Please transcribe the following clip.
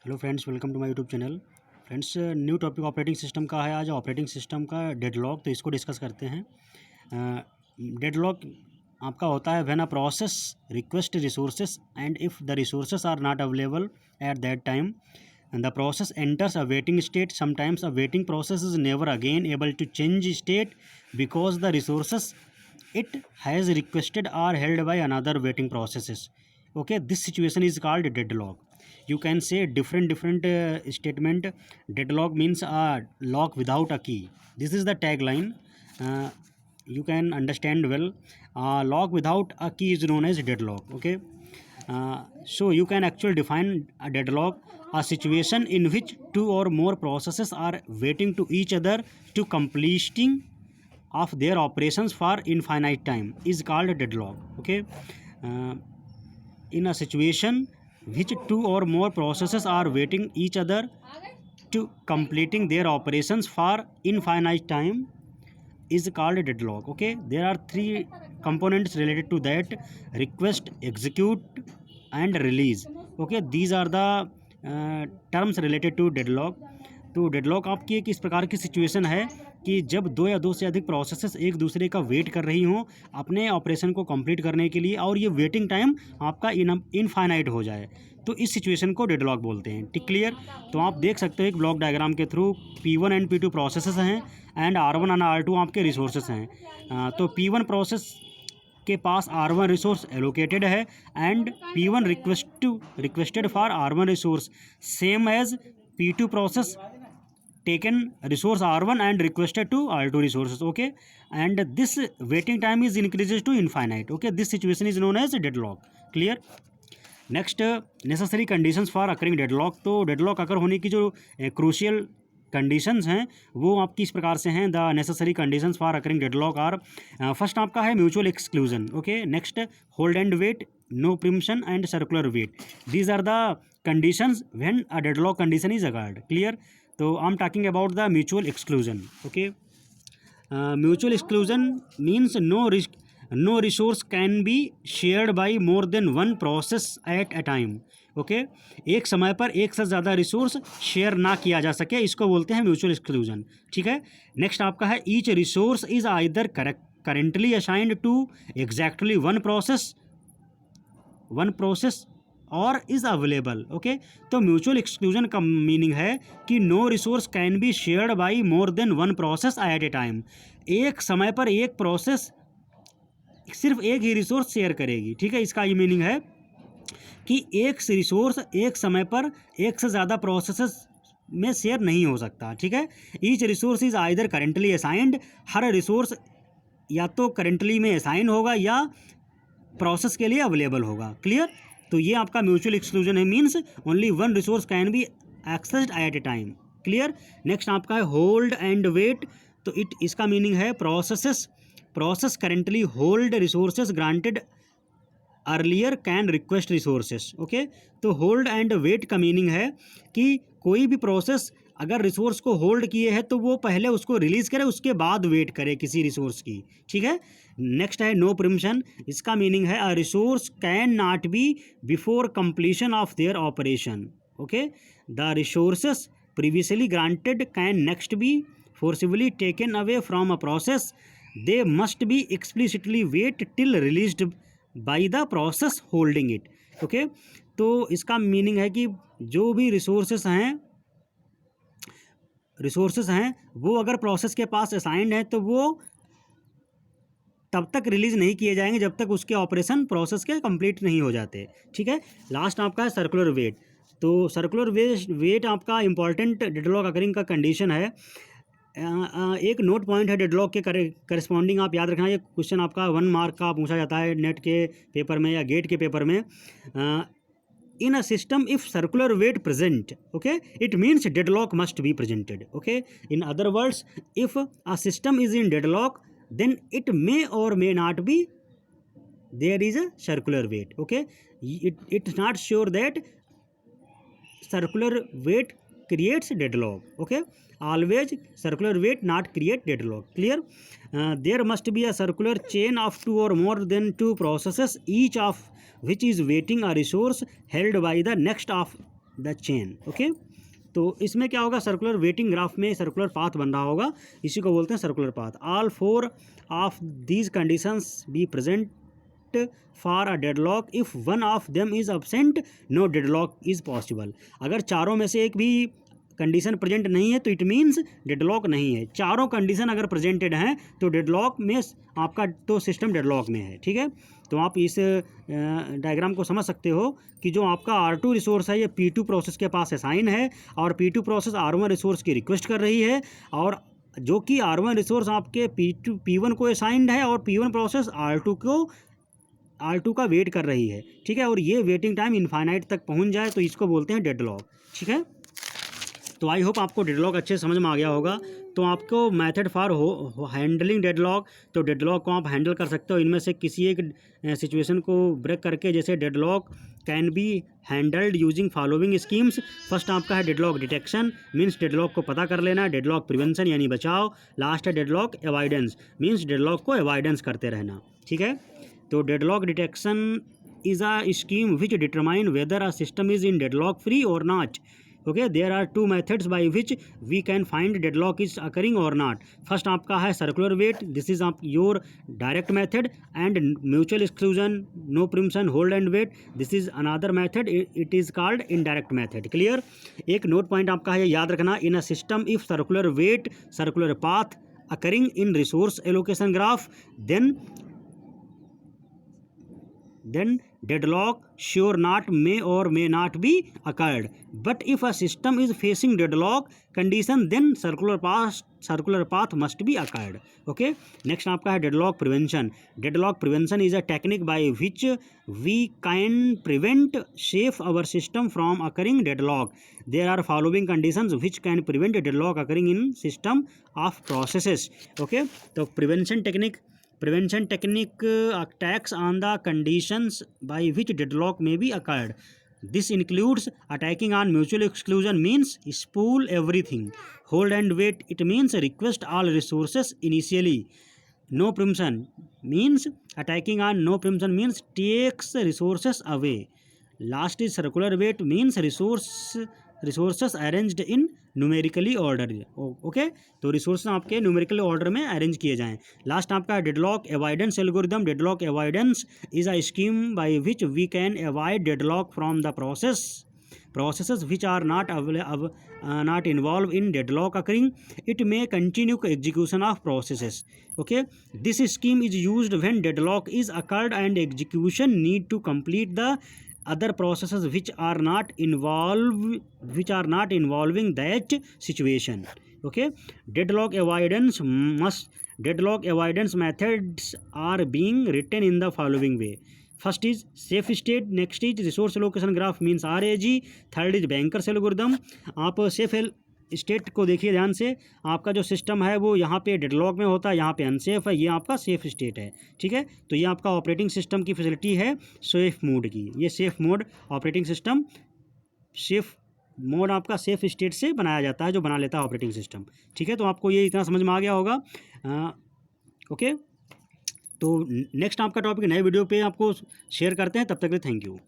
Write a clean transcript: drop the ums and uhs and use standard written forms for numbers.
Hello friends, welcome to my YouTube channel. Friends, new topic operating system का है। आज operating system का deadlock, तो इसको डिस्कस करते हैं। डेडलॉक आपका होता है when a process request resources and if the resources are not available at that time the process enters a waiting state. Sometimes a waiting process is never again able to change state because the resources it has requested are held by another waiting processes. Okay, this situation is called deadlock. You can say different statement. Deadlock means a lock without a key. This is the tagline. uh, you can understand well. Lock without a key is known as deadlock. Okay. So you can actually define a deadlock, a situation in which two or more processes are waiting to each other to completing of their operations for infinite time is called a deadlock. Okay. uh, in a situation which two or more processes are waiting each other to completing their operations for infinite time is called a deadlock. Okay, there are three components related to that: request, execute and release. Okay, these are the terms related to deadlock. तो deadlock आपकी एक इस प्रकार की situation है कि जब दो या दो से अधिक प्रोसेसेस एक दूसरे का वेट कर रही हों अपने ऑपरेशन को कंप्लीट करने के लिए, और ये वेटिंग टाइम आपका इनफाइनाइट हो जाए, तो इस सिचुएशन को डेडलॉक बोलते हैं। ठीक, क्लियर। तो आप देख सकते हो एक ब्लॉक डायग्राम के through P1 and P2 processes हैं एंड R1 एंड R2 आपके रिसोर्सेस हैं। तो P1 प्रोसेस के पास R1 रिसोर्स एलोकेटेड है and P1 requested for R1 resource, same as P2 process taken resource R1 and requested to R2 resources. Okay, and this waiting time is increases to infinite. Okay, this situation is known as deadlock. Clear. Next, necessary conditions for occurring deadlock. तो deadlock अकर होने की जो crucial conditions हैं वो आपकी इस प्रकार से हैं। The necessary conditions for occurring deadlock are, first आपका है mutual exclusion. Okay, next hold and wait, no preemption and circular wait. These are the conditions when a deadlock condition is occurred. Clear. तो I am talking about the mutual exclusion. Okay, mutual exclusion means no resource can be shared by more than one process at a time. Okay, एक समय पर एक से ज़्यादा resource share ना किया जा सके, इसको बोलते हैं म्यूचुअल एक्सक्लूजन. ठीक है। नेक्स्ट आपका है each resource is either currently assigned to exactly one process और इज़ अवेलेबल. ओके, तो म्यूचुअल एक्सक्लूजन का मीनिंग है कि no resource can be shared by more than one process at a time. एक समय पर एक प्रोसेस सिर्फ एक ही रिसोर्स शेयर करेगी. ठीक है, इसका ये मीनिंग है कि एक रिसोर्स एक समय पर एक से ज़्यादा प्रोसेसेस में शेयर नहीं हो सकता. ठीक है। Each resource is either currently assigned, her resource या तो करेंटली में असाइन होगा या प्रोसेस के लिए अवेलेबल होगा. क्लियर। तो ये आपका म्यूचुअल एक्सक्लूजन है, means only one resource can be accessed at a time. Clear. Next आपका है होल्ड एंड वेट. तो इसका मीनिंग है process currently hold resources granted earlier can request resources. Okay, तो होल्ड एंड वेट का meaning है कि कोई भी प्रोसेस अगर रिसोर्स को होल्ड किए है तो वो पहले उसको रिलीज करे, उसके बाद वेट करे किसी रिसोर्स की. ठीक है। नेक्स्ट है नो प्रिम्पशन. इसका मीनिंग है a resource can not be before completion of their operation. Okay, the resources previously granted can next be forcibly taken away from a process. They must be explicitly wait till released by the process holding it. Okay, तो इसका meaning है कि जो भी resources हैं वो अगर process के पास असाइंड है तो वो तब तक रिलीज नहीं किए जाएंगे जब तक उसके ऑपरेशन प्रोसेस के कंप्लीट नहीं हो जाते. ठीक है। लास्ट आपका है सर्कुलर वेट. तो सर्कुलर वेट आपका इंपॉर्टेंट डेडलॉक अकरिंग का कंडीशन है. एक नोट पॉइंट है डेडलॉक के करस्पॉन्डिंग, आप याद रखना. ये क्वेश्चन आपका 1 मार्क का पूछा जाता है नेट के पेपर में या गेट के पेपर में. In a system if circular wait present, okay, it means deadlock must be presented. Okay, in other words, if a system is in deadlock then it may or may not be there is a circular wait. Okay, it's not sure that circular wait creates deadlock. Okay, always circular weight not create deadlock. Clear. There must be a circular chain of two or more than two processes, each of which is waiting a resource held by the the chain. Okay, तो इसमें क्या होगा, circular waiting graph में circular path बन रहा होगा, इसी को बोलते हैं circular path. All 4 of these conditions be present for a deadlock, if one of them is absent no deadlock is possible. अगर चारों में से एक भी कंडीशन प्रेजेंट नहीं है तो इट मीन्स डेडलॉक नहीं है। चारों कंडीशन अगर प्रेजेंटेड हैं तो डेडलॉक में आपका तो सिस्टम डेडलॉक में है। ठीक है, तो आप इस डायग्राम को समझ सकते हो कि जो आपका R2 रिसोर्स है ये P2 प्रोसेस के पास असाइन है और P2 प्रोसेस R1 रिसोर्स की रिक्वेस्ट कर रही है, और जो कि R1 रिसोर्स आपके P1 को असाइंड है और P1 प्रोसेस R2 का वेट कर रही है। ठीक है, और ये वेटिंग टाइम इनफाइनाइट तक पहुंच जाए तो इसको बोलते हैं डेडलॉक। ठीक है, तो आई होप आपको डेडलॉक अच्छे समझ में आ गया होगा। तो आपको मेथड फॉर हैंडलिंग डेडलॉक, तो डेडलॉक को आप हैंडल कर सकते हो इनमें से किसी एक सिचुएशन को ब्रेक करके। जैसे deadlock can be handled using following schemes. First आपका है डेडलॉक डिटेक्शन, मीन्स डेडलॉक को पता कर लेना। डेडलॉक प्रिवेंशन यानी बचाव। लास्ट है डेडलॉक अवॉइडेंस, मीन्स डेडलॉक को अवॉइडेंस करते रहना। ठीक है, तो deadlock detection is a scheme which determine whether a system is in deadlock free और not. Okay, there are two methods by which we can find deadlock is occurring or not. First आपका है circular wait, this is your direct method, and mutual exclusion, no preemption, hold and wait, this is another method, it is called indirect method. Clear? एक note point आपका है याद रखना, in a system if circular wait, circular path occurring in resource allocation graph, then deadlock sure not may or may not be occurred. But if a system is facing deadlock condition, then circular path must be occurred. Okay, next आपका है deadlock prevention. Deadlock prevention is a technique by which we can prevent save our system from occurring deadlock. There are following conditions which can prevent deadlock occurring in system of processes. Okay, तो prevention technique attacks on the conditions by which deadlock may be occurred. This includes attacking on mutual exclusion, means spool everything. Hold and wait, it means request all resources initially. No preemption means attacking on no preemption means takes resources away. Last is circular wait, means resources arranged in numerically order. Okay, तो resource आपके numerical order में arrange किए जाएं। Last आपका deadlock avoidance algorithm. Deadlock avoidance is a scheme by which we can avoid deadlock from the processes which are not involved in deadlock occurring. It may continue execution of processes. Okay, this scheme is used when deadlock is occurred and execution need to complete the other processes which are not involving that situation. Okay, deadlock avoidance methods are being written in the following way. First is safe state, next is resource allocation graph means RAG, third is bankers algorithm. आप safe state को देखिए ध्यान से, आपका जो system है वो यहाँ पे डेडलॉक में होता है, यहाँ पे अनसेफ है, ये आपका सेफ स्टेट है। ठीक है, तो ये आपका ऑपरेटिंग सिस्टम की फैसिलिटी है सेफ मोड की। ये safe mode operating system safe mode आपका सेफ स्टेट से बनाया जाता है, जो बना लेता है ऑपरेटिंग सिस्टम। ठीक है, तो आपको ये इतना समझ में आ गया होगा। ओके, तो नेक्स्ट आपका टॉपिक नए वीडियो पे आपको शेयर करते हैं, तब तक के लिए थैंक यू।